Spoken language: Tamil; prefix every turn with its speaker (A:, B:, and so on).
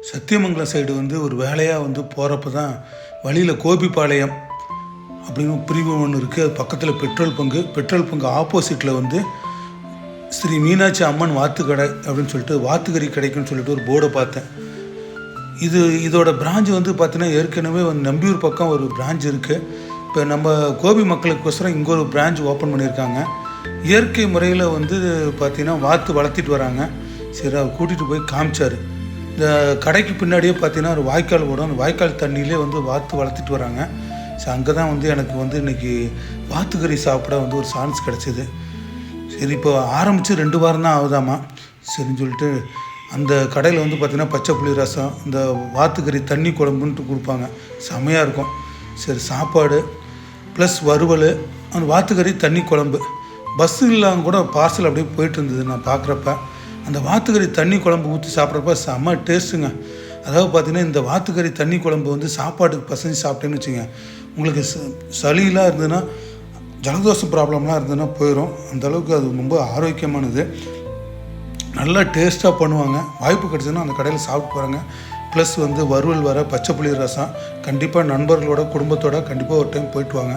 A: சத்தியமங்கலம் சைடு வந்து ஒரு வேலையாக வந்து போகிறப்ப தான் வழியில் கோபிப்பாளையம் அப்படின்னு பிரிவு ஒன்று இருக்குது. அது பக்கத்தில் பெட்ரோல் பங்கு ஆப்போசிட்டில் வந்து ஸ்ரீ மீனாட்சி அம்மன் வாத்துக்கடை அப்படின்னு சொல்லிட்டு வாத்துக்கறி கடைக்குன்னு சொல்லிட்டு ஒரு போர்டை பார்த்தேன். இதோட பிரான்ச் வந்து பார்த்தீங்கன்னா ஏற்கனவே வந்து நம்பியூர் பக்கம் ஒரு பிரான்ச் இருக்குது. இப்போ நம்ம கோபி மக்களுக்கோசரம் இங்கே ஒரு பிரான்ச் ஓப்பன் பண்ணியிருக்காங்க. இயற்கை முறையில் வந்து பார்த்திங்கன்னா வாத்து வளர்த்திட்டு வராங்க. சரி, அவர் கூட்டிகிட்டு போய் காமிச்சார். இந்த கடைக்கு பின்னாடியே பார்த்தீங்கன்னா ஒரு வாய்க்கால் ஓடும். அந்த வாய்க்கால் தண்ணியிலே வந்து வாத்து வளர்த்திட்டு வராங்க. ஸோ அங்கே தான் வந்து எனக்கு வந்து இன்றைக்கி வாத்துக்கறி சாப்பிட வந்து ஒரு சான்ஸ் கிடச்சிது. சரி, இப்போ ஆரம்பித்து 2 வாரம் தான் ஆகுதாமா. சரின்னு சொல்லிட்டு அந்த கடையில் வந்து பார்த்திங்கன்னா பச்சை புளி ரசம், இந்த வாத்துக்கறி தண்ணி குழம்புன்ட்டு கொடுப்பாங்க. செமையாக இருக்கும். சரி, சாப்பாடு ப்ளஸ் வறுவல், அந்த வாத்துக்கறி தண்ணி குழம்பு பஸ்ஸுலாம் கூட பார்சல் அப்படியே போயிட்டு இருந்தது. நான் பார்க்குறப்ப அந்த வாத்துக்கறி தண்ணி குழம்பு ஊற்றி சாப்பிட்றப்ப செம்ம டேஸ்ட்டுங்க. அதாவது பார்த்திங்கன்னா இந்த வாத்துக்கறி தண்ணி குழம்பு வந்து சாப்பாட்டுக்கு பசஞ்சு சாப்பிட்டேன்னு வச்சுங்க, உங்களுக்கு சளியெலாம் இருந்ததுன்னா, ஜலதோஷ ப்ராப்ளம்லாம் இருந்ததுன்னா போயிடும். அந்தளவுக்கு அது ரொம்ப ஆரோக்கியமானது. நல்லா டேஸ்ட்டாக பண்ணுவாங்க. வாய்ப்பு கிடச்சுன்னா அந்த கடையில் சாப்பிட்டு போகிறாங்க. ப்ளஸ் வந்து வறுவல் வர பச்சை புளி ரசம். கண்டிப்பாக நண்பர்களோட குடும்பத்தோட கண்டிப்பாக ஒரு டைம் போயிட்டு வாங்க.